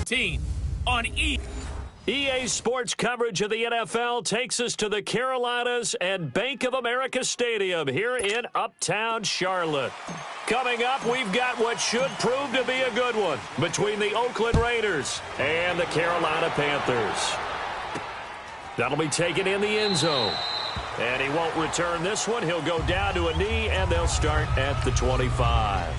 team on EA Sports coverage of the NFL takes us to the Carolinas and Bank of America Stadium here in Uptown Charlotte. Coming up, we've got what should prove to be a good one between the Oakland Raiders and the Carolina Panthers. That'll be taken in the end zone. And he won't return this one. He'll go down to a knee, and they'll start at the 25.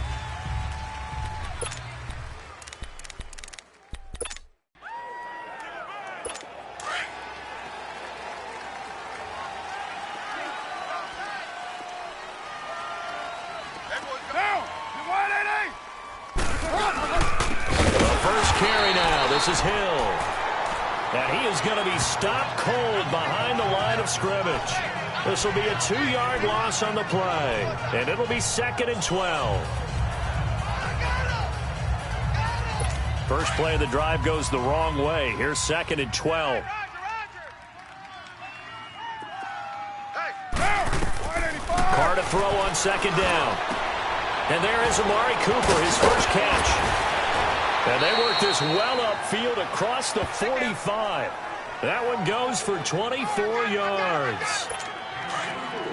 This is Hill. And he is going to be stopped cold behind the line of scrimmage. This will be a 2-yard loss on the play. And it'll be 2nd and 12. First play of the drive goes the wrong way. Here's 2nd and 12. Carr to throw on 2nd down. And there is Amari Cooper, his first catch. And they work this well upfield across the 45. That one goes for 24 yards.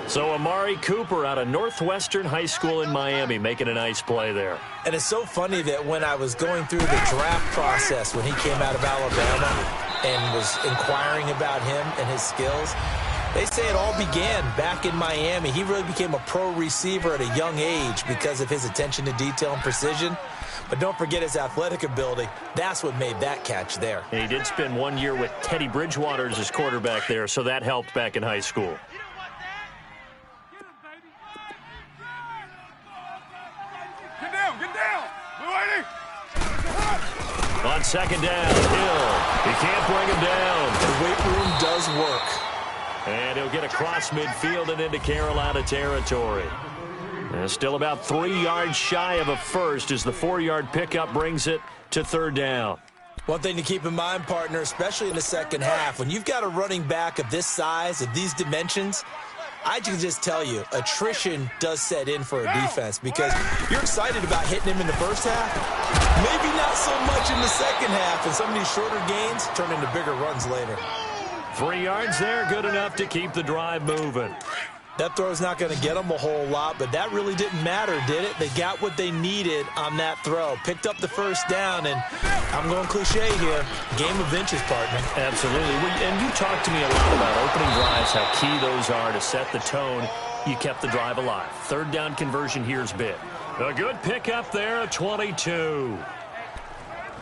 So Amari Cooper out of Northwestern High School in Miami making a nice play there. And it's so funny that when I was going through the draft process when he came out of Alabama and was inquiring about him and his skills, they say it all began back in Miami. He really became a pro receiver at a young age because of his attention to detail and precision. But don't forget his athletic ability. That's what made that catch there. And he did spend 1 year with Teddy Bridgewater as his quarterback there, so that helped back in high school. Get down. On 2nd down, Hill. He can't bring him down. The weight room does work. And he'll get across midfield and into Carolina territory. And still about 3 yards shy of a first as the 4-yard pickup brings it to 3rd down. One thing to keep in mind, partner, especially in the second half, when you've got a running back of this size, of these dimensions, I can just tell you, attrition does set in for a defense because you're excited about hitting him in the first half. Maybe not so much in the second half, and some of these shorter gains turn into bigger runs later. 3 yards there, good enough to keep the drive moving. That throw's not going to get them a whole lot, but that really didn't matter, did it? They got what they needed on that throw. Picked up the first down, and I'm going cliche here. Game of inches, partner. Absolutely. And you talked to me a lot about opening drives, how key those are to set the tone. You kept the drive alive. 3rd down conversion here's big. A good pickup there at 22.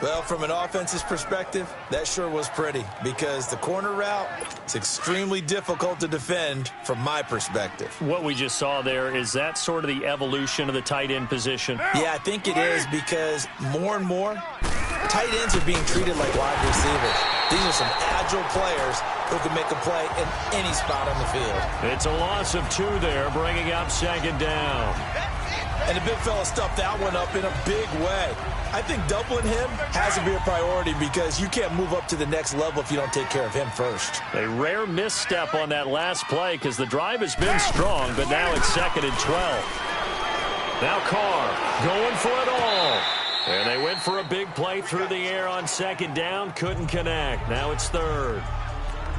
Well, from an offense's perspective, that sure was pretty because the corner route is extremely difficult to defend from my perspective. What we just saw there, is that sort of the evolution of the tight end position? Yeah, I think it is because more and more, tight ends are being treated like wide receivers. These are some agile players who can make a play in any spot on the field. It's a loss of 2 there, bringing up 2nd down. And the big fella stuffed that one up in a big way. I think doubling him has to be a priority because you can't move up to the next level if you don't take care of him first. A rare misstep on that last play because the drive has been strong, but now it's 2nd and 12. Now Carr going for it all. And they went for a big play through the air on 2nd down. Couldn't connect. Now it's 3rd.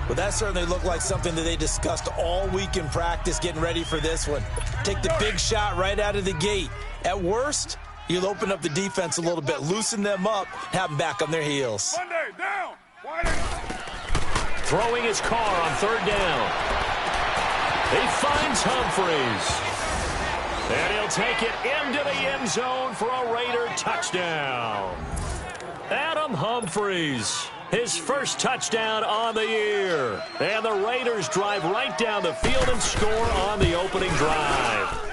Well, that certainly looked like something that they discussed all week in practice getting ready for this one. Take the big shot right out of the gate. At worst, you'll open up the defense a little bit, loosen them up, have them back on their heels. Monday, down. Throwing his Carr on 3rd down. He finds Humphries. And he'll take it into the end zone for a Raider touchdown. Adam Humphries, his first touchdown on the year. And the Raiders drive right down the field and score on the opening drive.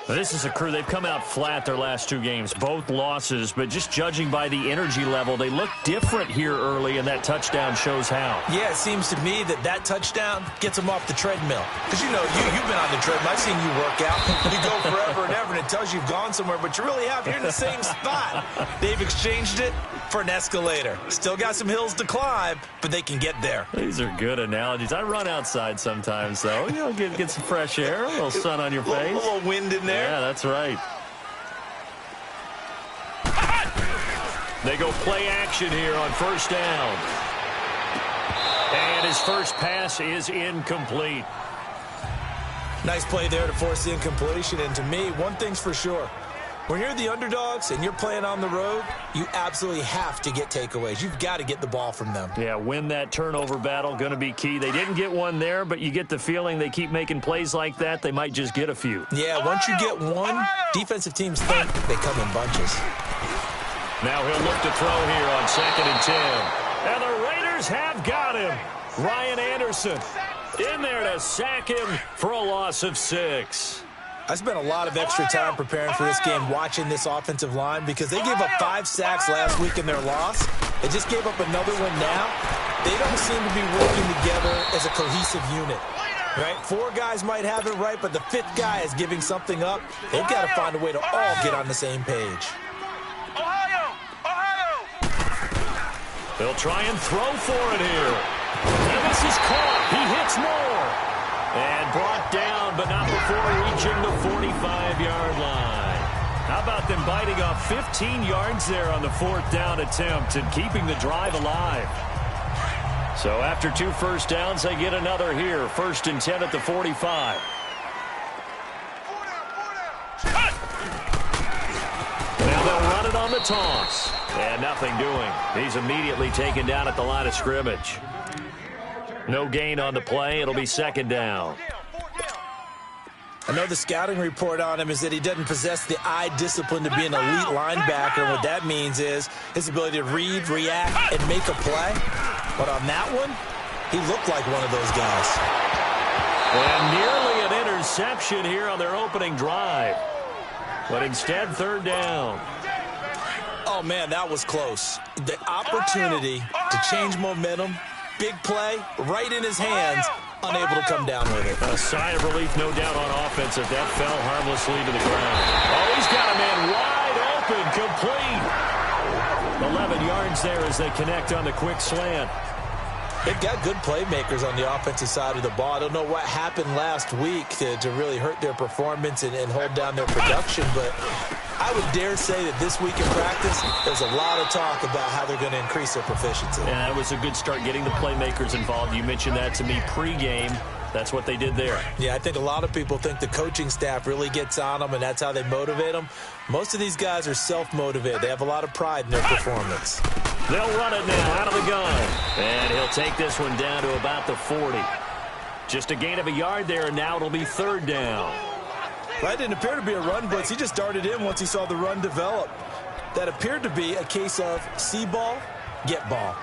This is a crew. They've come out flat their last 2 games, both losses, but just judging by the energy level, they look different here early, and that touchdown shows how. Yeah, it seems to me that touchdown gets them off the treadmill. Because, you know, you've been on the treadmill. I've seen you work out. You go forever and ever, and it tells you you've gone somewhere, but you really have. You're in the same spot. They've exchanged it for an escalator. Still got some hills to climb, but they can get there. These are good analogies. I run outside sometimes, though. You know, get some fresh air, a little sun on your face. A little wind in there. Yeah, that's right. They go play action here on first down. And his first pass is incomplete. Nice play there to force the incompletion. And to me, one thing's for sure. When you're the underdogs and you're playing on the road, you absolutely have to get takeaways. You've got to get the ball from them. Yeah, win that turnover battle, going to be key. They didn't get one there, but you get the feeling they keep making plays like that, they might just get a few. Yeah, once you get one, defensive teams think they come in bunches. Now he'll look to throw here on 2nd and 10. And the Raiders have got him. Ryan Anderson in there to sack him for a loss of 6. I spent a lot of extra time preparing for this game watching this offensive line because they gave up 5 sacks last week in their loss. They just gave up another one now. They don't seem to be working together as a cohesive unit. Right? 4 guys might have it right, but the 5th guy is giving something up. They've got to find a way to all get on the same page. They'll try and throw for it here. And this is caught. He hits more. And brought down, but not before reaching the 45-yard line. How about them biting off 15 yards there on the 4th down attempt and keeping the drive alive? So after 2 first downs, they get another here. 1st and 10 at the 45. Now they'll run it on the toss. And nothing doing. He's immediately taken down at the line of scrimmage. No gain on the play. It'll be 2nd down. I know the scouting report on him is that he doesn't possess the eye discipline to be an elite linebacker. And what that means is his ability to read, react, and make a play. But on that one, he looked like one of those guys. And nearly an interception here on their opening drive. But instead, 3rd down. Oh, man, that was close. The opportunity to change momentum, big play, right in his hands, unable to come down with it. A sigh of relief, no doubt, on offense if that fell harmlessly to the ground. Oh, he's got a man wide open, complete. 11 yards there as they connect on the quick slant. They've got good playmakers on the offensive side of the ball. I don't know what happened last week to really hurt their performance and hold down their production, but I would dare say that this week in practice, there's a lot of talk about how they're going to increase their proficiency. And that was a good start getting the playmakers involved. You mentioned that to me pregame. That's what they did there. Yeah, I think a lot of people think the coaching staff really gets on them, and that's how they motivate them. Most of these guys are self-motivated. They have a lot of pride in their performance. They'll run it now out of the gun. And he'll take this one down to about the 40. Just a gain of a yard there, and now it'll be 3rd down. That didn't appear to be a run blitz. He just darted in once he saw the run develop. That appeared to be a case of see ball, get ball.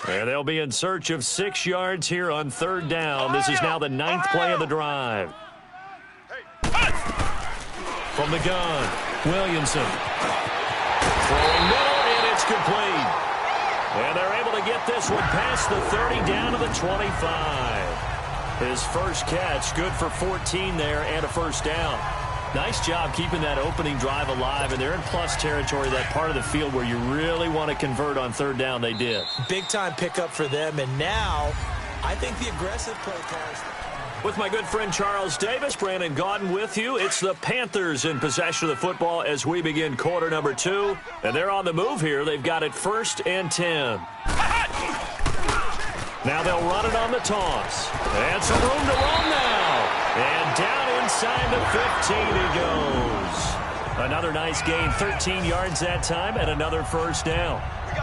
And they'll be in search of 6 yards here on 3rd down. This is now the 9th play of the drive. From the gun, Williamson. Throwing middle, and it's complete. And they're able to get this one past the 30 down to the 25. His first catch, good for 14 there and a 1st down. Nice job keeping that opening drive alive, and they're in plus territory, that part of the field where you really want to convert on 3rd down. They did. Big-time pickup for them, and now I think the aggressive play calls. With my good friend Charles Davis, Brandon Gaudin with you. It's the Panthers in possession of the football as we begin quarter number 2. And they're on the move here. They've got it 1st and 10. Now they'll run it on the toss. And some room to run now. And down inside the 15 he goes. Another nice gain, 13 yards that time, and another 1st down.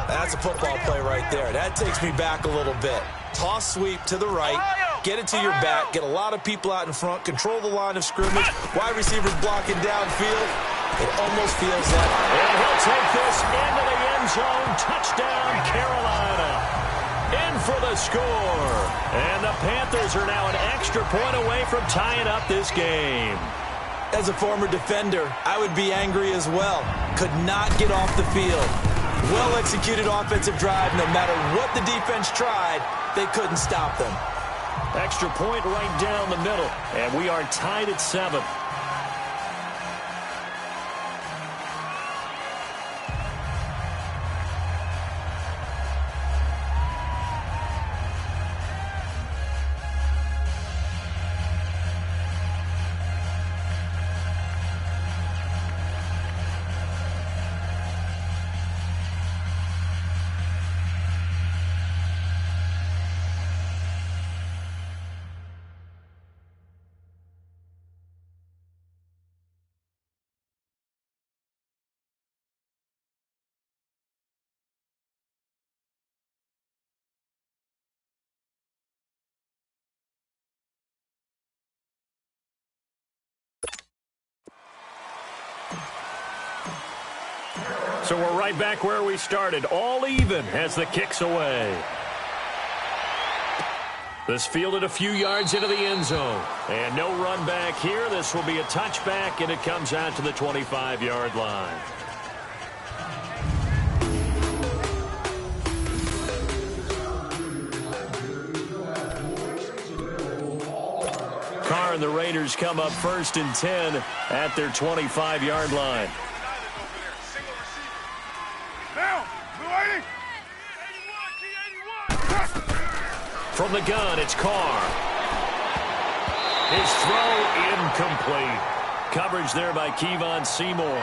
That's a football play right there. That takes me back a little bit. Toss sweep to the right. Get it to your back. Get a lot of people out in front. Control the line of scrimmage. Wide receivers blocking downfield. It almost feels like... And he'll take this into the end zone. Touchdown, Carolina. In for the score. And the Panthers are now an extra point away from tying up this game. As a former defender, I would be angry as well. Could not get off the field. Well-executed offensive drive. No matter what the defense tried, they couldn't stop them. Extra point right down the middle. And we are tied at 7. So we're right back where we started, all even as the kick's away. This fielded a few yards into the end zone. And no run back here. This will be a touchback, and it comes out to the 25-yard line. Carr and the Raiders come up 1st and 10 at their 25-yard line. From the gun, it's Carr. His throw incomplete. Coverage there by Kevon Seymour.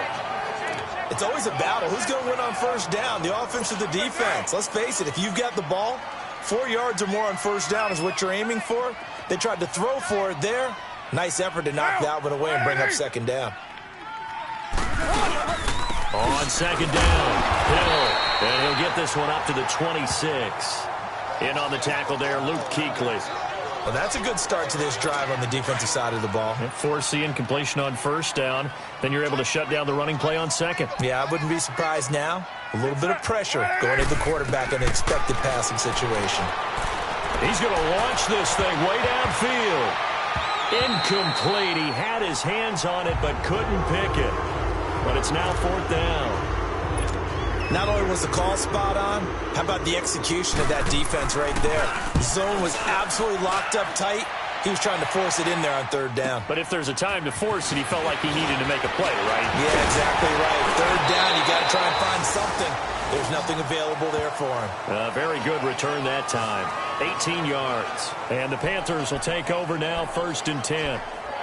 It's always a battle. Who's going to win on 1st down, the offense or the defense? Let's face it, if you've got the ball, 4 yards or more on 1st down is what you're aiming for. They tried to throw for it there. Nice effort to knock that one away and bring up 2nd down. On 2nd down, Hill. And he'll get this one up to the 26. In on the tackle there, Luke Kuechly. Well, that's a good start to this drive on the defensive side of the ball. Force the incompletion on 1st down. Then you're able to shut down the running play on 2nd. Yeah, I wouldn't be surprised now. A little bit of pressure going at the quarterback in an expected passing situation. He's going to launch this thing way downfield. Incomplete. He had his hands on it but couldn't pick it. But it's now 4th down. Not only was the call spot on, how about the execution of that defense right there? The zone was absolutely locked up tight. He was trying to force it in there on 3rd down. But if there's a time to force it, he felt like he needed to make a play, right? Yeah, exactly right. 3rd down, you got to try and find something. There's nothing available there for him. Very good return that time. 18 yards. And the Panthers will take over now, 1st and 10.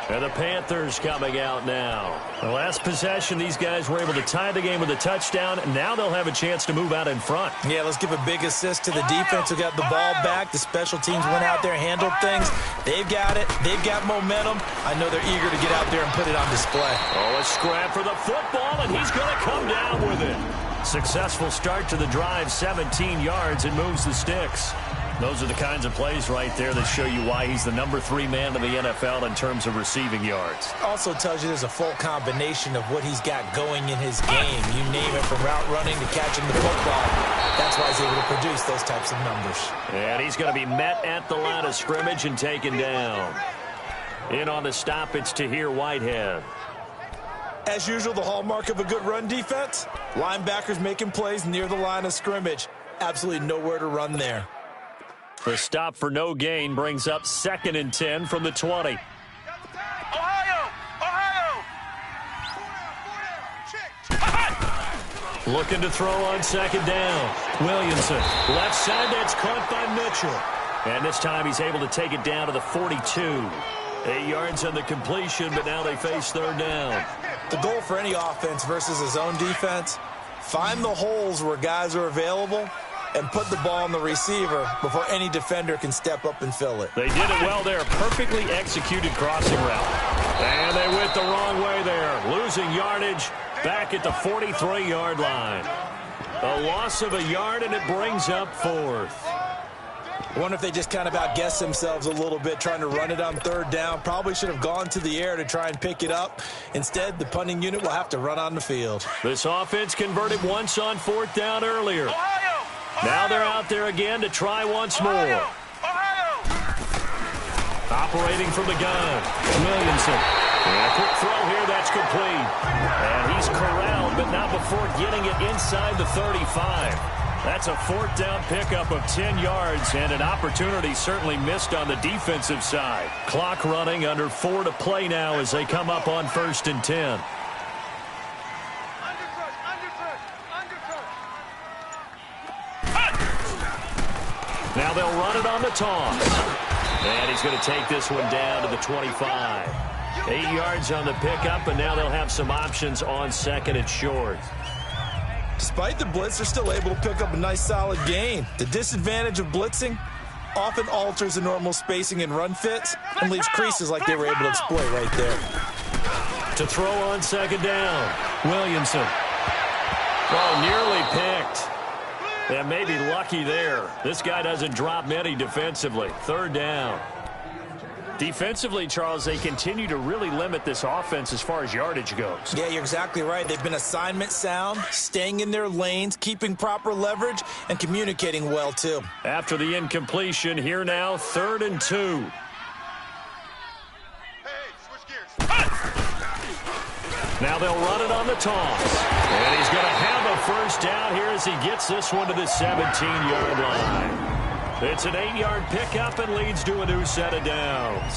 And the Panthers coming out now. The last possession, these guys were able to tie the game with a touchdown. And now they'll have a chance to move out in front. Yeah, let's give a big assist to the defense who got the ball back. The special teams went out there, handled things. They've got it. They've got momentum. I know they're eager to get out there and put it on display. Oh, a scrap for the football, and he's going to come down with it. Successful start to the drive, 17 yards, and moves the sticks. Those are the kinds of plays right there that show you why he's the number 3 man in the NFL in terms of receiving yards. Also tells you there's a full combination of what he's got going in his game. You name it, from route running to catching the football. That's why he's able to produce those types of numbers. And he's going to be met at the line of scrimmage and taken down. In on the stop, it's Tahir Whitehead. As usual, the hallmark of a good run defense, linebackers making plays near the line of scrimmage. Absolutely nowhere to run there. The stop for no gain brings up 2nd and 10 from the 20. Looking to throw on 2nd down. Williamson, left side, that's caught by Mitchell. And this time he's able to take it down to the 42. 8 yards on the completion, but now they face 3rd down. The goal for any offense versus a zone defense, find the holes where guys are available and put the ball on the receiver before any defender can step up and fill it. They did it well there. Perfectly executed crossing route. And they went the wrong way there. Losing yardage back at the 43-yard line. A loss of a yard, and it brings up 4th. I wonder if they just kind of outguessed themselves a little bit trying to run it on 3rd down. Probably should have gone to the air to try and pick it up. Instead, the punting unit will have to run on the field. This offense converted once on 4th down earlier. Now they're out there again to try once more. Operating from the gun, Williamson. And a quick throw here, that's complete. And he's corralled, but not before getting it inside the 35. That's a 4th down pickup of 10 yards, and an opportunity certainly missed on the defensive side. Clock running, under 4 to play now as they come up on 1st and 10. Now they'll run it on the toss. And he's going to take this one down to the 25. 8 yards on the pickup, and now they'll have some options on 2nd and short. Despite the blitz, they're still able to pick up a nice, solid gain. The disadvantage of blitzing often alters the normal spacing and run fits and leaves creases like they were able to exploit right there. To throw on 2nd down, Williamson. Oh, nearly picked. And maybe lucky there. This guy doesn't drop many defensively. 3rd down. Defensively, Charles, they continue to really limit this offense as far as yardage goes. Yeah, you're exactly right. They've been assignment sound, staying in their lanes, keeping proper leverage, and communicating well, too. After the incompletion, here now, 3rd and 2. Now they'll run it on the toss. And he's going to have a first down here as he gets this one to the 17-yard line. It's an 8-yard pickup and leads to a new set of downs.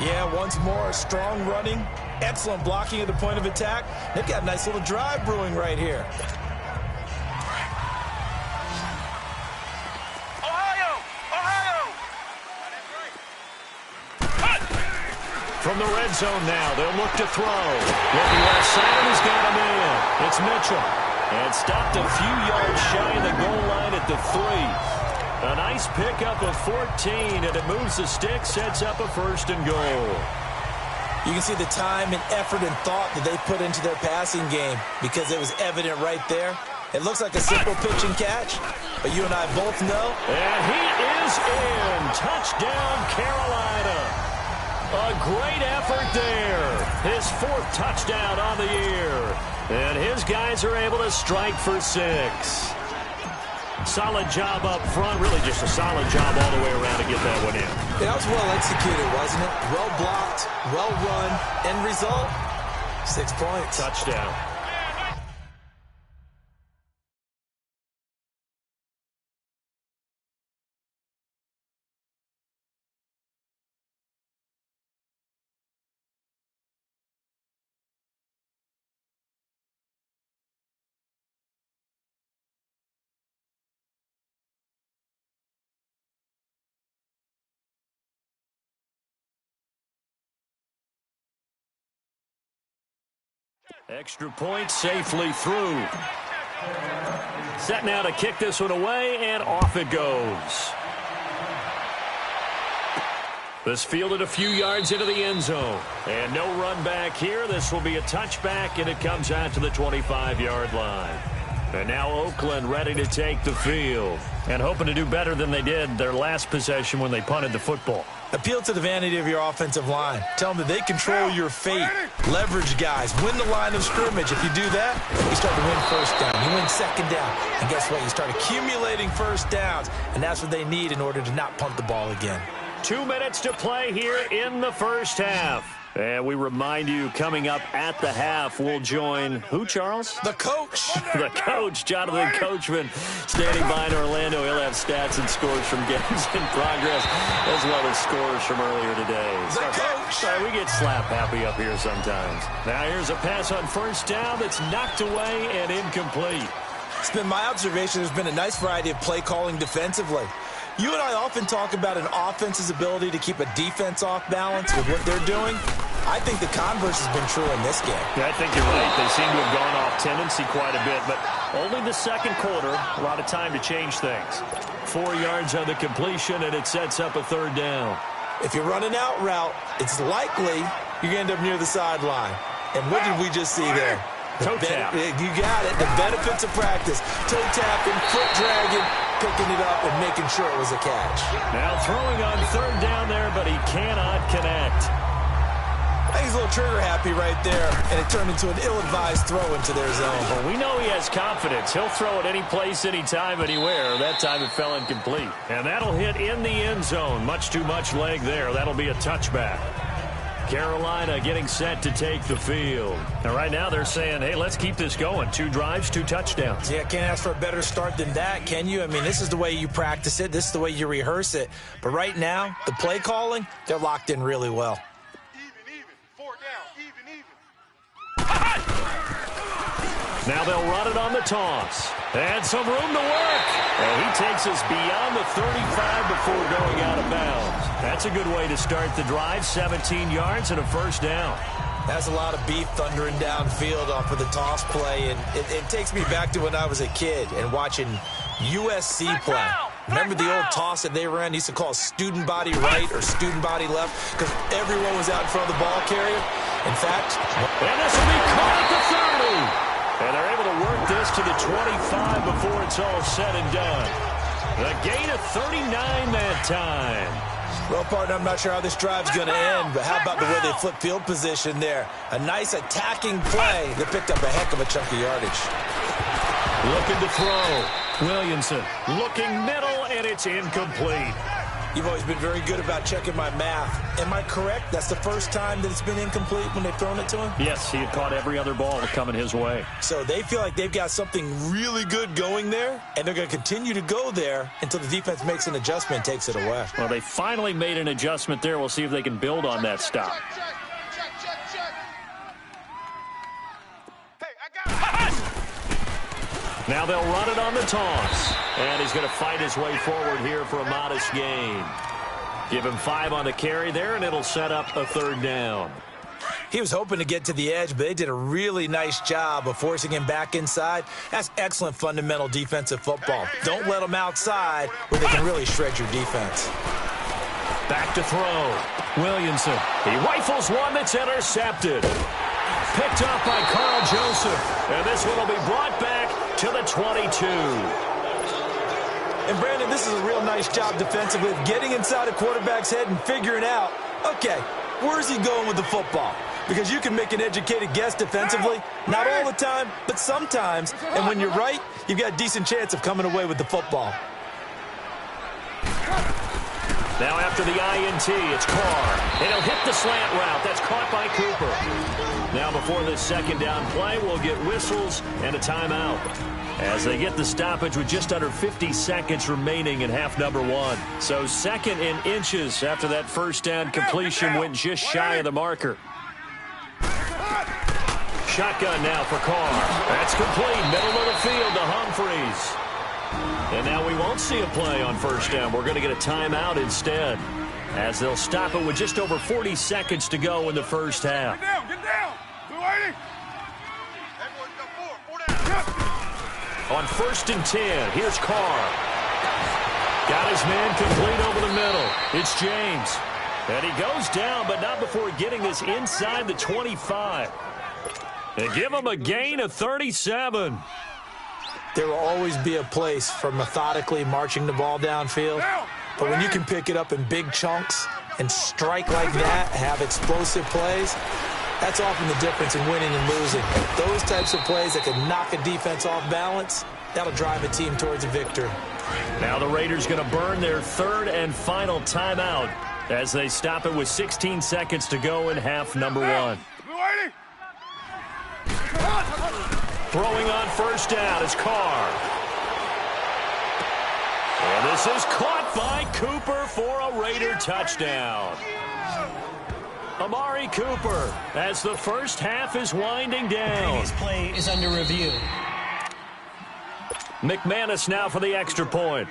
Yeah, once more, strong running, excellent blocking at the point of attack. They've got a nice little drive brewing right here. From the red zone now, they'll look to throw. Looking left side, and he's got him in. It's Mitchell. And stopped a few yards shy of the goal line at the 3. A nice pickup of 14, and it moves the stick, sets up a 1st and goal. You can see the time and effort and thought that they put into their passing game because it was evident right there. It looks like a simple pitch and catch, but you and I both know. And he is in. Touchdown, Carolina. A great effort there. His 4th touchdown on the year. And his guys are able to strike for 6. Solid job up front. Really just a solid job all the way around to get that one in. That was well executed, wasn't it? Well blocked, well run. End result, 6 points. Touchdown. Extra point safely through. Set now to kick this one away, and off it goes. This fielded a few yards into the end zone. And no run back here. This will be a touchback, and it comes out to the 25-yard line. And now Oakland ready to take the field and hoping to do better than they did their last possession when they punted the football. Appeal to the vanity of your offensive line. Tell them that they control your fate. Leverage guys. Win the line of scrimmage. If you do that, you start to win 1st down. You win 2nd down. And guess what? You start accumulating 1st downs. And that's what they need in order to not punt the ball again. 2 minutes to play here in the 1st half. And we remind you, coming up at the half, we'll join who, Charles? The coach. The coach, Jonathan Coachman, standing by in Orlando. He'll have stats and scores from games in progress, as well as scores from earlier today. The coach. Sorry, we get slap happy up here sometimes. Now here's a pass on 1st down that's knocked away and incomplete. It's been my observation there's been a nice variety of play calling defensively. You and I often talk about an offense's ability to keep a defense off balance with what they're doing. I think the converse has been true in this game. Yeah, I think you're right. They seem to have gone off tendency quite a bit, but only the 2nd quarter. A lot of time to change things. 4 yards on the completion, and it sets up a 3rd down. If you're running out route, it's likely you're going to end up near the sideline. And what did we just see there? Toe tap. You got it. The benefits of practice. Toe tapping, foot dragging, picking it up, and making sure it was a catch. Now throwing on 3rd down there, but he cannot connect. I think he's a little trigger happy right there, and it turned into an ill-advised throw into their zone. Well, we know he has confidence. He'll throw it any place, anytime, anywhere. That time it fell incomplete. And that'll hit in the end zone. Much too much leg there. That'll be a touchback. Carolina getting set to take the field. Now, right now, they're saying, hey, let's keep this going. 2 drives, 2 touchdowns. Yeah, can't ask for a better start than that, can you? I mean, this is the way you practice it. This is the way you rehearse it. But right now, the play calling, they're locked in really well. Even. 4 down. Even. Now they'll run it on the toss. And some room to work. And he takes us beyond the 35 before going out of bounds. That's a good way to start the drive. 17 yards and a 1st down. That's a lot of beef thundering downfield off of the toss play. And it takes me back to when I was a kid and watching USC play. Remember the old toss that they ran? They used to call student body right or student body left because everyone was out in front of the ball carrier. In fact, and this will be caught at the 30. And they're able to work this to the 25 before it's all said and done. A gain of 39 that time. Well, partner, I'm not sure how this drive's going to end, but how about the way they flip field position there? A nice attacking play that picked up a heck of a chunk of yardage. Looking to throw. Williamson looking middle, and it's incomplete. You've always been very good about checking my math. Am I correct? That's the first time that it's been incomplete when they've thrown it to him? Yes, he had caught every other ball coming his way. So they feel like they've got something really good going there, and they're going to continue to go there until the defense makes an adjustment and takes it away. Well, they finally made an adjustment there. We'll see if they can build on that stop. Now they'll run it on the toss. And he's going to fight his way forward here for a modest gain. Give him 5 on the carry there, and it'll set up a 3rd down. He was hoping to get to the edge, but they did a really nice job of forcing him back inside. That's excellent fundamental defensive football. Don't let them outside where they can really shred your defense. Back to throw. Williamson. He rifles one that's intercepted. Picked up by Carl Joseph. And this one will be brought back to the 22. And, Brandon, this is a real nice job defensively of getting inside a quarterback's head and figuring out, okay, where's he going with the football? Because you can make an educated guess defensively. Not all the time, but sometimes. And when you're right, you've got a decent chance of coming away with the football. Now after the INT, it's Carr. It'll hit the slant route. That's caught by Cooper. Now before this 2nd down play, we'll get whistles and a timeout, as they get the stoppage with just under 50 seconds remaining in half number 1. So 2nd and inches after that 1st down completion went just shy of the marker. Shotgun now for Carr. That's complete. Middle of the field to Humphreys. And now we won't see a play on 1st down. We're going to get a timeout instead, as they'll stop it with just over 40 seconds to go in the 1st half. Get down, get down. 280. Everyone's got 4 down. On 1st and 10, here's Carr. Got his man complete over the middle. It's James. And he goes down, but not before getting this inside the 25. And give him a gain of 37. There will always be a place for methodically marching the ball downfield. But when you can pick it up in big chunks and strike like that, have explosive plays, that's often the difference in winning and losing. Those types of plays that can knock a defense off balance, that'll drive a team towards a victory. Now the Raiders going to burn their 3rd and final timeout as they stop it with 16 seconds to go in half number 1. Throwing on 1st down is Carr. And this is caught by Cooper for a Raider touchdown. Amari Cooper as the 1st half is winding down. This play is under review. McManus now for the extra point.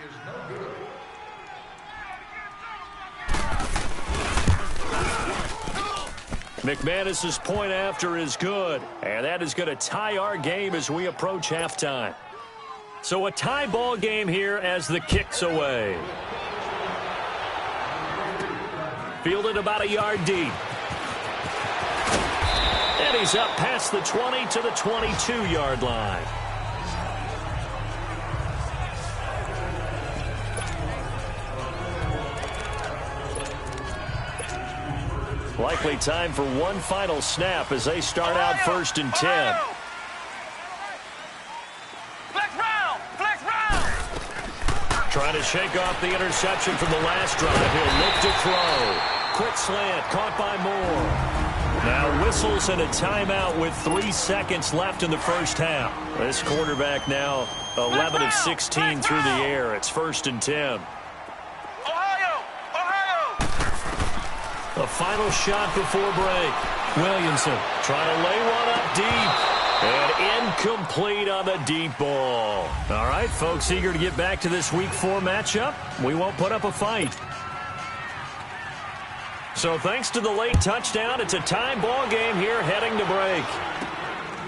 McManus's point after is good, and that is going to tie our game as we approach halftime. So a tie ball game here as the kick's away. Fielded about a yard deep. And he's up past the 20 to the 22-yard line. Likely time for one final snap as they start out 1st and 10. Trying to shake off the interception from the last drive. He'll look to throw. Quick slant caught by Moore. Now whistles and a timeout with 3 seconds left in the 1st half. This quarterback now 11 of 16 through the air. It's 1st and 10. A final shot before break. Williamson trying to lay one up deep. And incomplete on the deep ball. All right, folks, eager to get back to this Week 4 matchup. We won't put up a fight. So thanks to the late touchdown, it's a tie ball game here heading to break.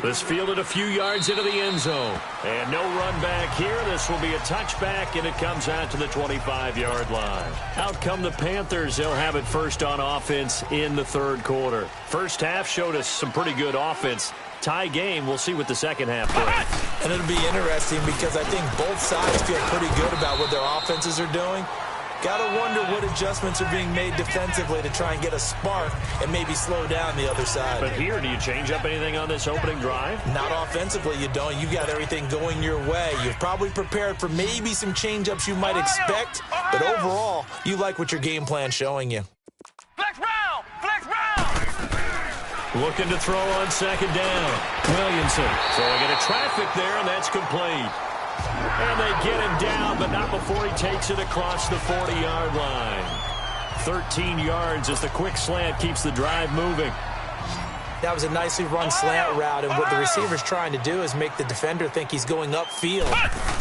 This fielded a few yards into the end zone. And no run back here. This will be a touchback, and it comes out to the 25-yard line. Out come the Panthers. They'll have it first on offense in the 3rd quarter. 1st half showed us some pretty good offense. Tie game. We'll see what the 2nd half brings. And it'll be interesting because I think both sides feel pretty good about what their offenses are doing. Gotta wonder what adjustments are being made defensively to try and get a spark and maybe slow down the other side. But here, do you change up anything on this opening drive? Not offensively, you don't. You've got everything going your way. You've probably prepared for maybe some change-ups you might expect, but overall, you like what your game plan's showing you. Flex round! Flex round! Looking to throw on second down. Williamson throwing into traffic there, and that's complete. And they get him down, but not before he takes it across the 40-yard line. 13 yards as the quick slant keeps the drive moving. That was a nicely run slant route, and what the receiver's trying to do is make the defender think he's going upfield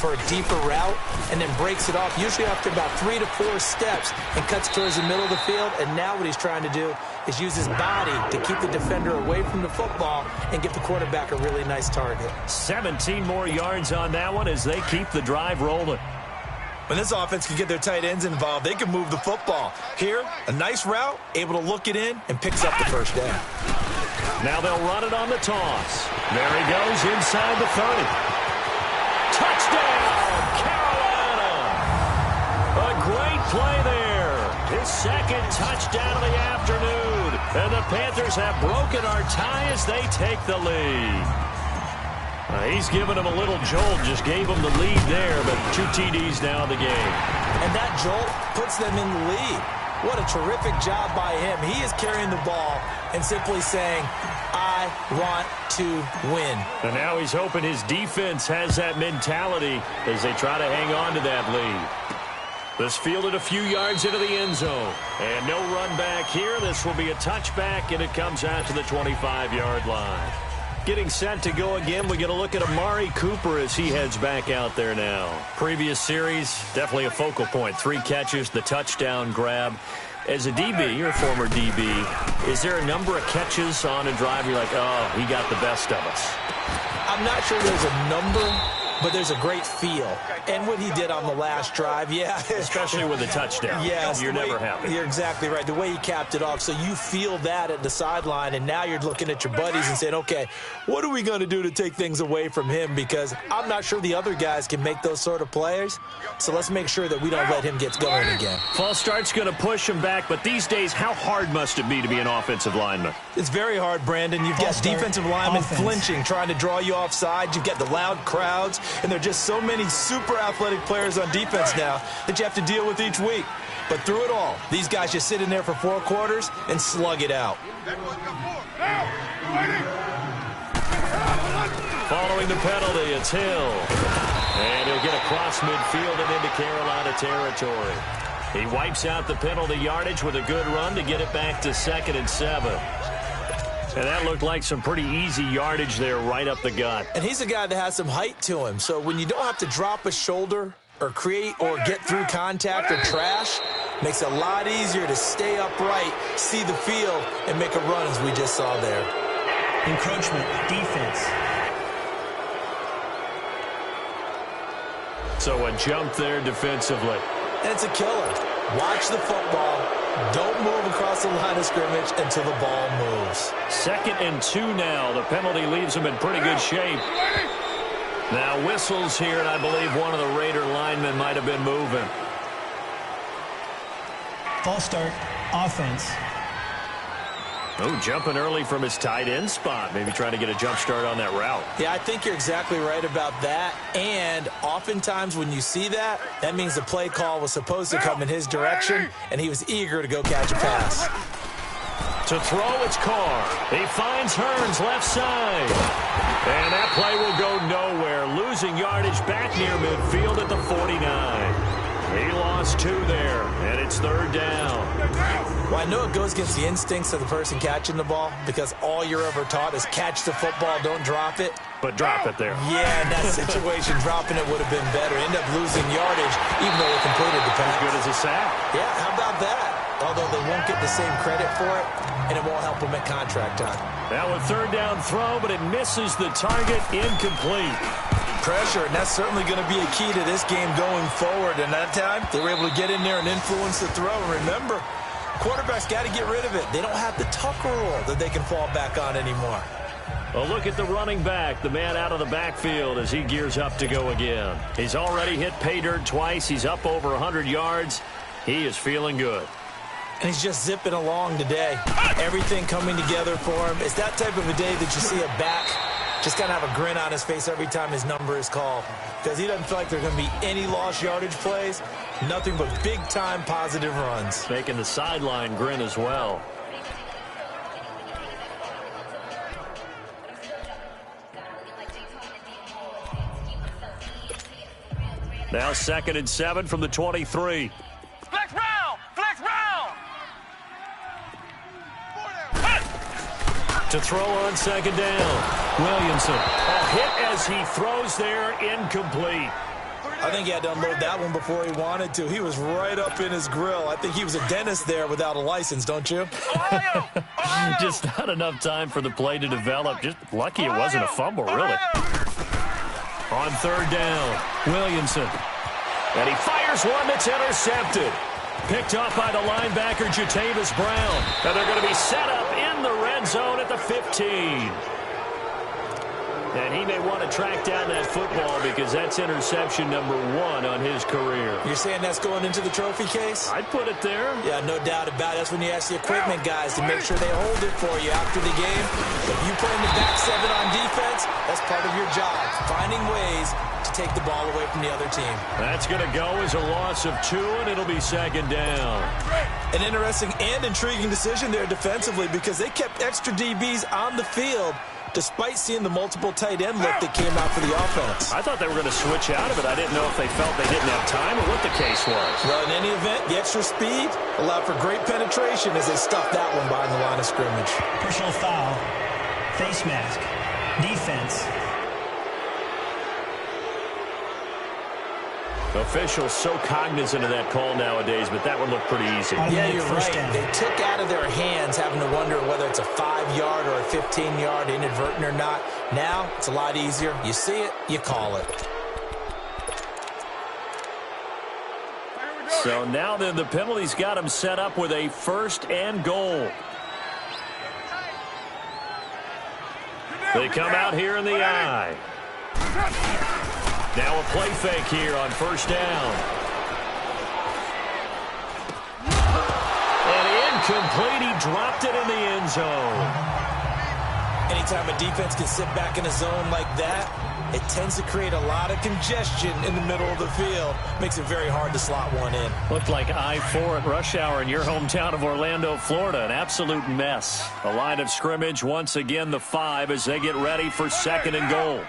for a deeper route and then breaks it off, usually after about 3 to 4 steps, and cuts towards the middle of the field. And now what he's trying to do is use his body to keep the defender away from the football and give the quarterback a really nice target. 17 more yards on that one as they keep the drive rolling. When this offense can get their tight ends involved, they can move the football. Here, a nice route, able to look it in, and picks up the first down. Now they'll run it on the toss. There he goes inside the 30. Touchdown, Carolina! A great play there. His second touchdown of the afternoon. And the Panthers have broken our tie as they take the lead. He's given him a little jolt, just gave him the lead there, but 2 TDs now in the game. And that jolt puts them in the lead. What a terrific job by him. He is carrying the ball and simply saying, I want to win. And now he's hoping his defense has that mentality as they try to hang on to that lead. This fielded a few yards into the end zone. And no run back here. This will be a touchback, and it comes out to the 25-yard line. Getting set to go again, we get a look at Amari Cooper as he heads back out there now. Previous series, definitely a focal point. 3 catches, the touchdown grab. As a DB, you're a former DB, is there a number of catches on a drive you're like, oh, he got the best of us? I'm not sure there's a number, but there's a great feel. And what he did on the last drive, yeah. Especially with a touchdown. Yes. You're never happy. You're exactly right. The way he capped it off. So you feel that at the sideline, and now you're looking at your buddies and saying, okay, what are we going to do to take things away from him? Because I'm not sure the other guys can make those sort of players. So let's make sure that we don't let him get going again. False start's going to push him back, but these days, how hard must it be to be an offensive lineman? It's very hard, Brandon. You've got defensive linemen flinching, trying to draw you offside. You've got the loud crowds, and there are just so many super athletic players on defense now that you have to deal with each week. But through it all, these guys just sit in there for 4 quarters and slug it out. Following the penalty, it's Hill. And he'll get across midfield and into Carolina territory. He wipes out the penalty yardage with a good run to get it back to 2nd and 7. And that looked like some pretty easy yardage there right up the gut. And he's a guy that has some height to him. So when you don't have to drop a shoulder or create or get through contact or trash, makes it a lot easier to stay upright, see the field, and make a run as we just saw there. Encroachment, defense. So a jump there defensively. And it's a killer. Watch the football. Don't move across the line of scrimmage until the ball moves. 2nd and 2 now. The penalty leaves him in pretty good shape. Now whistles here, and I believe one of the Raider linemen might have been moving. False start, offense. Oh, jumping early from his tight end spot. Maybe trying to get a jump start on that route. Yeah, I think you're exactly right about that. And oftentimes when you see that, that means the play call was supposed to come in his direction, and he was eager to go catch a pass. To throw, it's Carr. He finds Hearns left side. And that play will go nowhere. Losing yardage back near midfield at the 49. He lost 2 there, and it's 3rd down. Well, I know it goes against the instincts of the person catching the ball because all you're ever taught is catch the football, don't drop it. But drop it there. Yeah, in that situation, dropping it would have been better. End up losing yardage, even though they completed the pass. As good as a sack. Yeah, how about that? Although they won't get the same credit for it, and it won't help them at contract time. Now a 3rd down throw, but it misses the target, incomplete. Pressure, and that's certainly going to be a key to this game going forward. And that time, they were able to get in there and influence the throw. Remember, quarterbacks got to get rid of it. They don't have the Tucker rule that they can fall back on anymore. Well, look at the running back, the man out of the backfield as he gears up to go again. He's already hit pay dirt twice. He's up over 100 yards. He is feeling good. And he's just zipping along today. Everything coming together for him. It's that type of a day that you see a back just kind of have a grin on his face every time his number is called, because he doesn't feel like there are going to be any lost yardage plays, nothing but big-time positive runs. Making the sideline grin as well. Now 2nd and 7 from the 23. Flex round! Flex round! To throw on 2nd down. Williamson. A hit as he throws there, incomplete. I think he had to unload that one before he wanted to. He was right up in his grill. I think he was a dentist there without a license, don't you? Ohio! Ohio! Just not enough time for the play to develop. Just lucky it wasn't a fumble, really. On 3rd down, Williamson. And he fires one that's intercepted. Picked off by the linebacker, Jatavis Brown. And they're going to be set up in the red zone at the 15. And he may want to track down that football because that's interception number 1 on his career. You're saying that's going into the trophy case? I'd put it there. Yeah, no doubt about it. That's when you ask the equipment guys to make sure they hold it for you after the game. If you play in the back 7 on defense, that's part of your job, finding ways to take the ball away from the other team. That's going to go as a loss of 2, and it'll be 2nd down. An interesting and intriguing decision there defensively because they kept extra DBs on the field despite seeing the multiple tight end look that came out for the offense. I thought they were going to switch out of it. I didn't know if they felt they didn't have time or what the case was. Well, in any event, the extra speed allowed for great penetration as they stuffed that one behind the line of scrimmage. Personal foul. Face mask. Defense. Officials so cognizant of that call nowadays, but that one looked pretty easy. Yeah, you're right. They took out of their hands having to wonder whether it's a 5-yard or a 15-yard inadvertent or not. Now, it's a lot easier. You see it, you call it. So now then the penalty's got him set up with a 1st and goal. They come out here in the eye. Now a play fake here on 1st down. And incomplete. He dropped it in the end zone. Anytime a defense can sit back in a zone like that, it tends to create a lot of congestion in the middle of the field. Makes it very hard to slot one in. Looked like I-4 at rush hour in your hometown of Orlando, Florida. An absolute mess. The line of scrimmage, once again, the 5 as they get ready for 2nd and goal.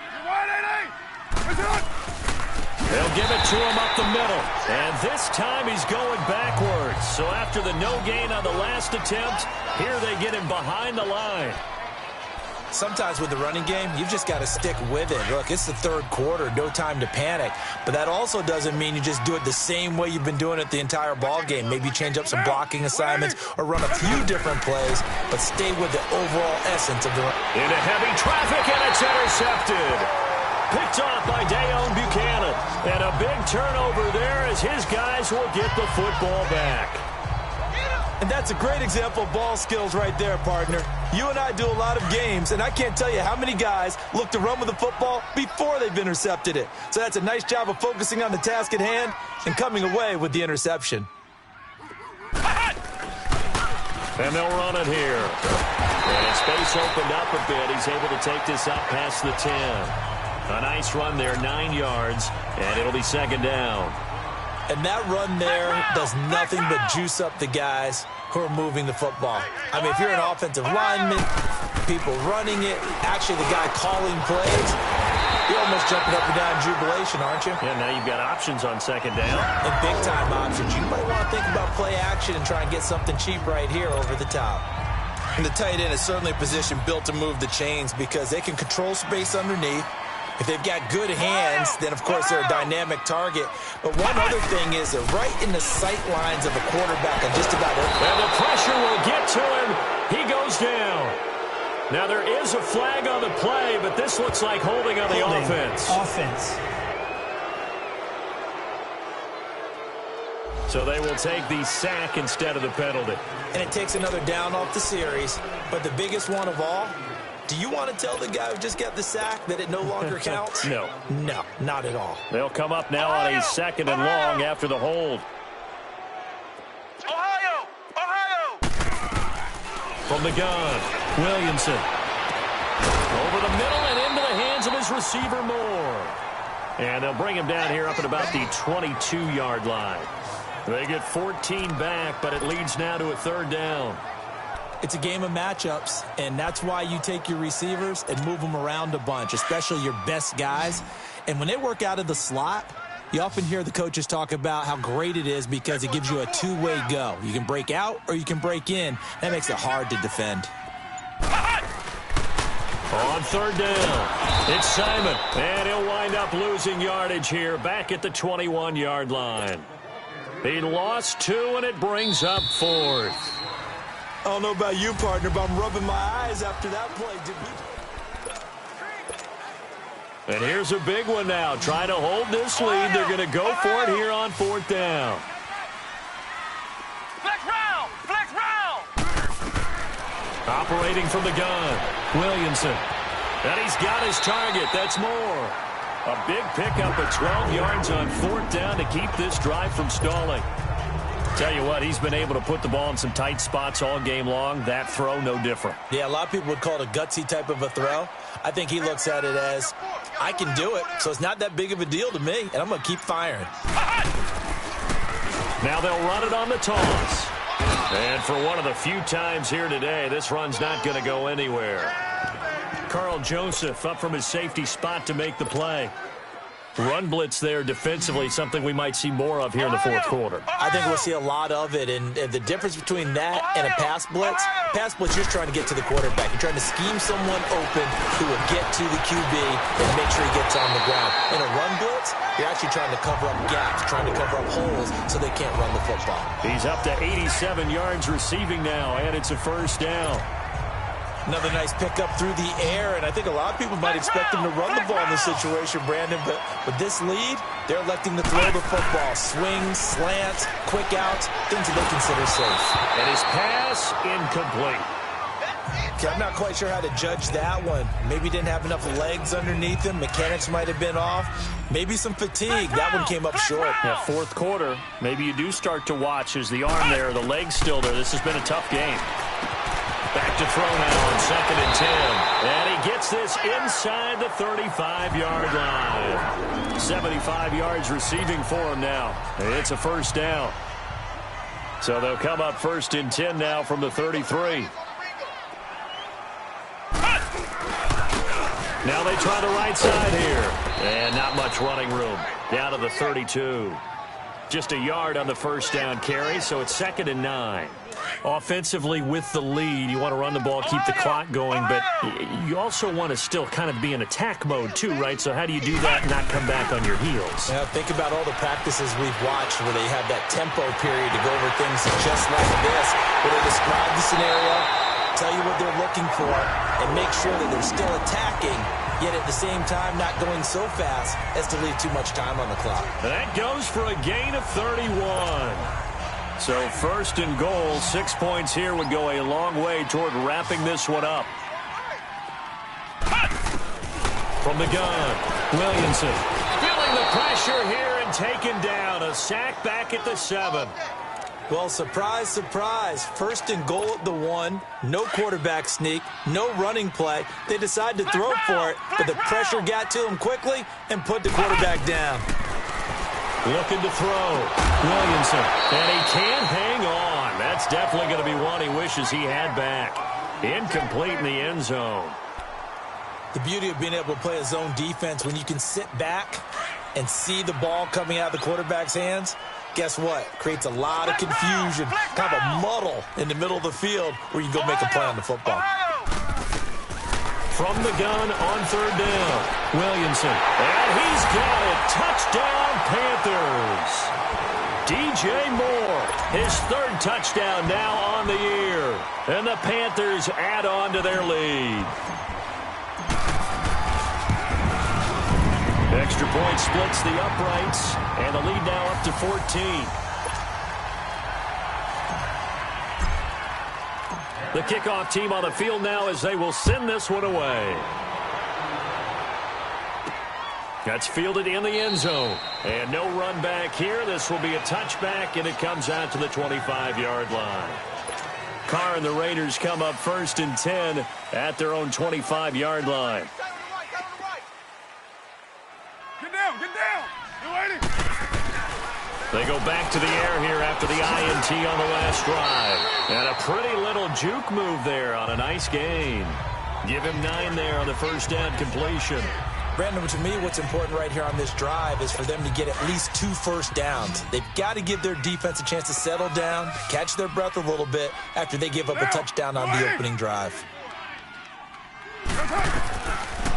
They'll give it to him up the middle. And this time he's going backwards. So after the no gain on the last attempt, here they get him behind the line. Sometimes with the running game, you've just got to stick with it. Look, it's the 3rd quarter, no time to panic. But that also doesn't mean you just do it the same way you've been doing it the entire ball game. Maybe change up some blocking assignments or run a few different plays, but stay with the overall essence of the run. Into heavy traffic, and it's intercepted. Picked off by Dayon Buchanan. And a big turnover there as his guys will get the football back. And that's a great example of ball skills right there, partner. You and I do a lot of games, and I can't tell you how many guys look to run with the football before they've intercepted it. So that's a nice job of focusing on the task at hand and coming away with the interception. And they'll run it here. And his space opened up a bit. He's able to take this up past the 10. A nice run there, 9 yards, and it'll be 2nd down. And that run there does nothing but juice up the guys who are moving the football. I mean, if you're an offensive lineman, people running it, actually the guy calling plays, you're almost jumping up and down in jubilation, aren't you? Yeah, now you've got options on 2nd down. And big-time options. You might want to think about play action and try and get something cheap right here over the top. And the tight end is certainly a position built to move the chains because they can control space underneath. If they've got good hands, then, of course, they're a dynamic target. But one other thing is they're right in the sight lines of a quarterback on just about every. And the pressure will get to him. He goes down. Now, there is a flag on the play, but this looks like holding on the offense. So they will take the sack instead of the penalty. And it takes another down off the series. But the biggest one of all, do you want to tell the guy who just got the sack that it no longer counts? No. No, not at all. They'll come up now on a 2nd and long after the hold. From the gun, Williamson. Over the middle and into the hands of his receiver, Moore. And they'll bring him down here up at about the 22-yard line. They get 14 back, but it leads now to a third down. It's a game of matchups, and that's why you take your receivers and move them around a bunch, especially your best guys. And when they work out of the slot, you often hear the coaches talk about how great it is because it gives you a two-way go. You can break out or you can break in. That makes it hard to defend. On third down, it's Simon, and he'll wind up losing yardage here back at the 21-yard line. He lost 2, and it brings up 4th. I don't know about you, partner, but I'm rubbing my eyes after that play. And here's a big one now. Trying to hold this lead. They're going to go for it here on 4th down. Flex round! Flex round! Operating from the gun, Williamson. And he's got his target. That's Moore. A big pickup of 12 yards on 4th down to keep this drive from stalling. Tell you what, he's been able to put the ball in some tight spots all game long. That throw, no different. Yeah, a lot of people would call it a gutsy type of a throw. I think he looks at it as, I can do it, so it's not that big of a deal to me, and I'm going to keep firing. Now they'll run it on the toss. And for one of the few times here today, this run's not going to go anywhere. Carl Joseph up from his safety spot to make the play. Run blitz there defensively, something we might see more of here in the 4th quarter. I think we'll see a lot of it, and the difference between that and a pass blitz, you're trying to get to the quarterback. You're trying to scheme someone open who will get to the QB and make sure he gets on the ground. In a run blitz, you're actually trying to cover up gaps, trying to cover up holes so they can't run the football. He's up to 87 yards receiving now, and it's a first down. Another nice pickup through the air, and I think a lot of people might expect him to run the ball in this situation, Brandon, but with this lead, they're electing to throw the football. Swings, slants, quick outs, things that they consider safe. And his pass incomplete. Okay, I'm not quite sure how to judge that one. Maybe he didn't have enough legs underneath him. Mechanics might have been off. Maybe some fatigue. That one came up short. Yeah, 4th quarter, maybe you do start to watch as the arm there, the leg's still there. This has been a tough game. Back to throw now on 2nd and 10. And he gets this inside the 35-yard line. 75 yards receiving for him now. It's a first down. So they'll come up 1st and 10 now from the 33. Now they try the right side here. And not much running room. Down to the 32. Just a yard on the first down carry, so it's 2nd and 9. Offensively, with the lead, you want to run the ball, keep the clock going, but you also want to still kind of be in attack mode too, right? So how do you do that and not come back on your heels? Yeah, think about all the practices we've watched where they have that tempo period to go over things just like this, where they describe the scenario, tell you what they're looking for, and make sure that they're still attacking, yet at the same time not going so fast as to leave too much time on the clock. That goes for a gain of 31. So 1st and goal, 6 points here would go a long way toward wrapping this one up. From the gun, Williamson feeling the pressure here and taken down. A sack back at the 7. Well, surprise, surprise. 1st and goal at the 1. No quarterback sneak. No running play. They decide to throw for it, but the pressure got to him quickly and put the quarterback down. Looking to throw. Williamson. And he can't hang on. That's definitely going to be one he wishes he had back. Incomplete in the end zone. The beauty of being able to play a zone defense when you can sit back and see the ball coming out of the quarterback's hands, guess what? Creates a lot of confusion, kind of a muddle in the middle of the field where you can go make a play on the football. From the gun on 3rd down, Williamson. And he's got it. Touchdown, Panthers. DJ Moore, his 3rd touchdown now on the year. And the Panthers add on to their lead. Extra point splits the uprights, and the lead now up to 14. The kickoff team on the field now as they will send this one away. That's fielded in the end zone. And no run back here. This will be a touchback, and it comes out to the 25-yard line. Carr and the Raiders come up 1st and 10 at their own 25-yard line. Get down, get down. You waiting? They go back to the air here after the INT on the last drive. And a pretty little juke move there on a nice gain. Give him 9 there on the first down completion. Brandon, to me, what's important right here on this drive is for them to get at least 2 first downs. They've got to give their defense a chance to settle down, catch their breath a little bit after they give up a touchdown on the opening drive.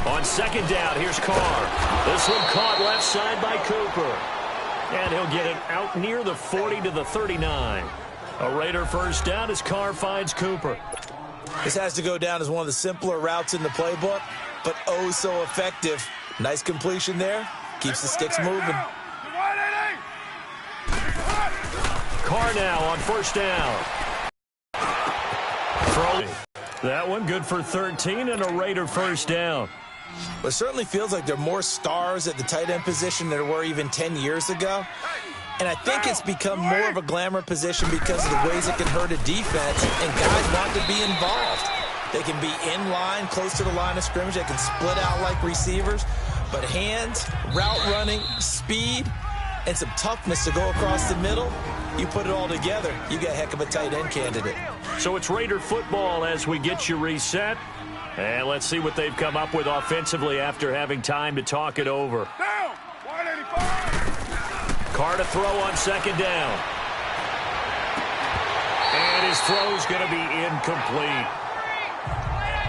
On 2nd down, here's Carr. This one caught left side by Cooper. And he'll get it out near the 40 to the 39. A Raider first down as Carr finds Cooper. This has to go down as one of the simpler routes in the playbook, but oh so effective. Nice completion there. Keeps the sticks moving. Carr now on 1st down. Throwing. That one good for 13 and a Raider first down. It certainly feels like there are more stars at the tight end position than there were even 10 years ago. And I think it's become more of a glamour position because of the ways it can hurt a defense, and guys want to be involved. They can be in line, close to the line of scrimmage. They can split out like receivers. But hands, route running, speed, and some toughness to go across the middle, you put it all together, you got a heck of a tight end candidate. So it's Raider football as we get you reset. And let's see what they've come up with offensively after having time to talk it over. Down! 185! Carr to throw on 2nd down. And his throw's going to be incomplete.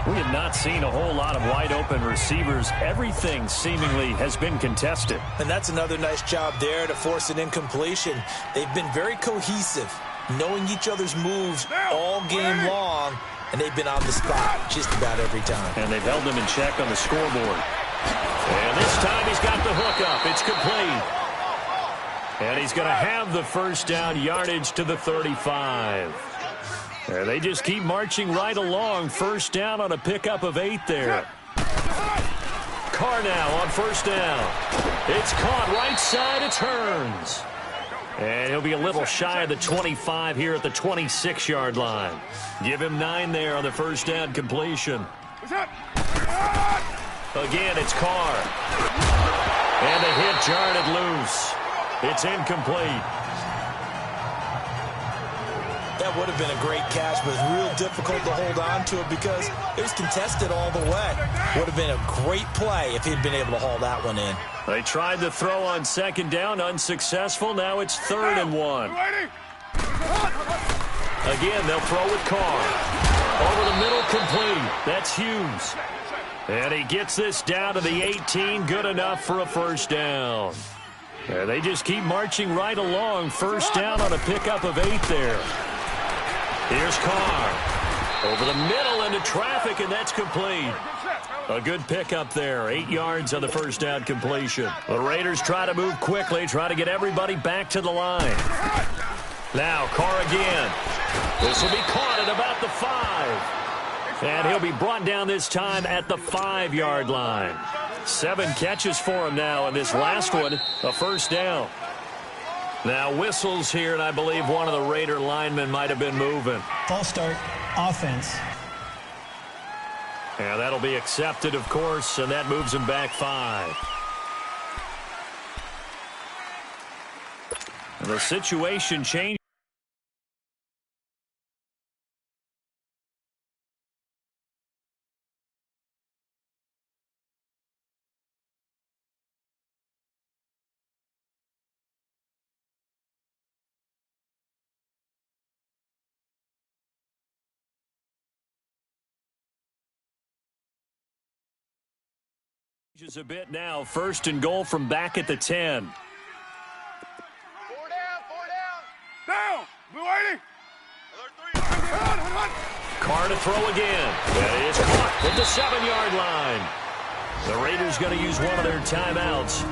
We have not seen a whole lot of wide-open receivers. Everything seemingly has been contested. And that's another nice job there to force an incompletion. They've been very cohesive, knowing each other's moves all game long, and they've been on the spot just about every time. And they've held them in check on the scoreboard. And this time he's got the hookup. It's complete. And he's going to have the first down yardage to the 35. And they just keep marching right along. First down on a pickup of 8 there. Carr now on 1st down. It's caught right side. It's Hearns. And he'll be a little shy of the 25 here at the 26-yard line. Give him 9 there on the first down completion. Again, it's Carr. And a hit jarred it loose. It's incomplete. That would have been a great catch, but it's real difficult to hold on to it because it was contested all the way. Would have been a great play if he'd been able to haul that one in. They tried to throw on 2nd down, unsuccessful. Now it's 3rd and 1. Again, they'll throw with Carr. Over the middle, complete. That's Hughes. And he gets this down to the 18, good enough for a first down. And they just keep marching right along. First down on a pickup of 8 there. Here's Carr. Over the middle into traffic, and that's complete. A good pickup there. 8 yards on the first down completion. The Raiders try to move quickly, try to get everybody back to the line. Now Carr again. This will be caught at about the 5. And he'll be brought down this time at the 5-yard line. 7 catches for him now, and this last one, a first down. Now whistles here, and I believe one of the Raider linemen might have been moving. False start, offense. And that'll be accepted, of course, and that moves him back 5. And the situation changed. A bit now. 1st and goal from back at the 10. 4 down. Down. Blue 80. Carr to throw again. That is caught at the 7-yard line. The Raiders going to use one of their timeouts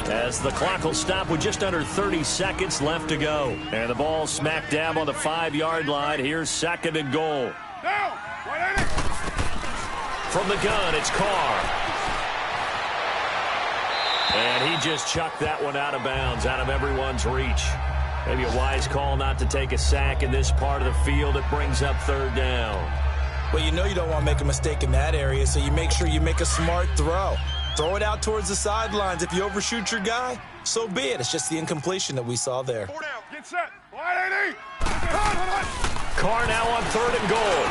as the clock will stop with just under 30 seconds left to go. And the ball smack dab on the 5-yard line. Here's 2nd and goal. Down. 180. From the gun, it's Carr. And he just chucked that one out of bounds, out of everyone's reach. Maybe a wise call not to take a sack in this part of the field. It brings up third down. Well, you know you don't want to make a mistake in that area, so you make sure you make a smart throw. Throw it out towards the sidelines. If you overshoot your guy, so be it. It's just the incompletion that we saw there. 4 down. Get set. Wide 80. Carr now on 3rd and goal.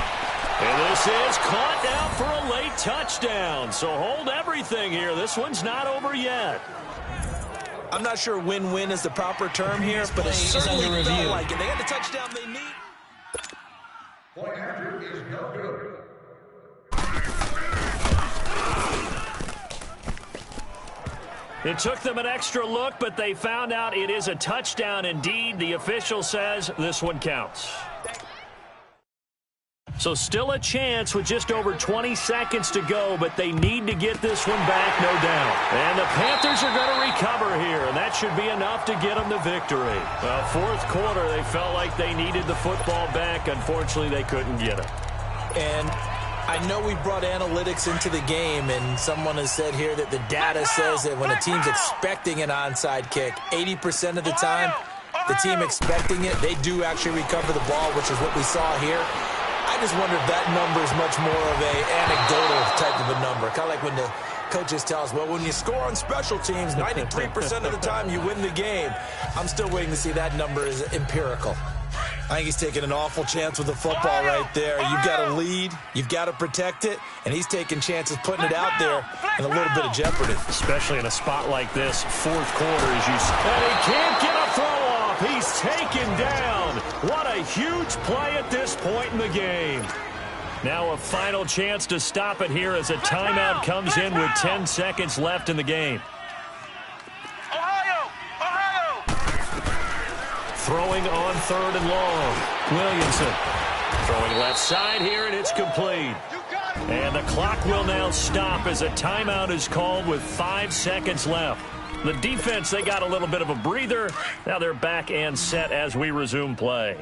And this is caught down for a late touchdown. So hold everything here. This one's not over yet. I'm not sure win-win is the proper term here, but it certainly felt like it. They got the touchdown they need. Point after is no good. It took them an extra look, but they found out it is a touchdown indeed. The official says this one counts. So still a chance with just over 20 seconds to go, but they need to get this one back, no doubt. And the Panthers are going to recover here, and that should be enough to get them the victory. Well, 4th quarter, they felt like they needed the football back. Unfortunately, they couldn't get it. And I know we brought analytics into the game, and someone has said here that the data says that when a team's expecting an onside kick, 80% of the time, the team expecting it, they do actually recover the ball, which is what we saw here. I just wonder if that number is much more of a anecdotal type of a number. Kind of like when the coaches tell us, well, when you score on special teams, 93% of the time you win the game. I'm still waiting to see that number is empirical. I think he's taking an awful chance with the football right there. You've got to lead, you've got to protect it, and he's taking chances putting it out there in a little bit of jeopardy. Especially in a spot like this, 4th quarter, as you said. And he can't get a throw off. He's taken down. What a huge play at this point in the game. Now a final chance to stop it here as a timeout comes in with 10 seconds left in the game. Throwing on 3rd and long. Williamson throwing left side here, and it's complete. And the clock will now stop as a timeout is called with 5 seconds left. The defense, they got a little bit of a breather. Now they're back and set as we resume play.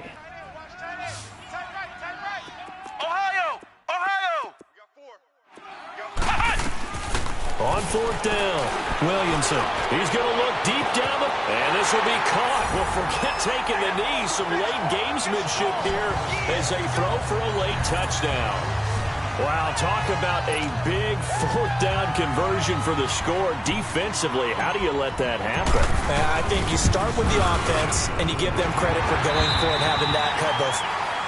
On 4th down, Williamson. He's going to look deep down the... And this will be caught. Well, forget taking the knee. Some late gamesmanship here as they throw for a late touchdown. Wow, talk about a big 4th down conversion for the score. Defensively, how do you let that happen? I think you start with the offense, and you give them credit for going for it, having that type of,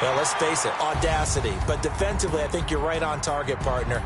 well, let's face it, audacity. But defensively, I think you're right on target, partner.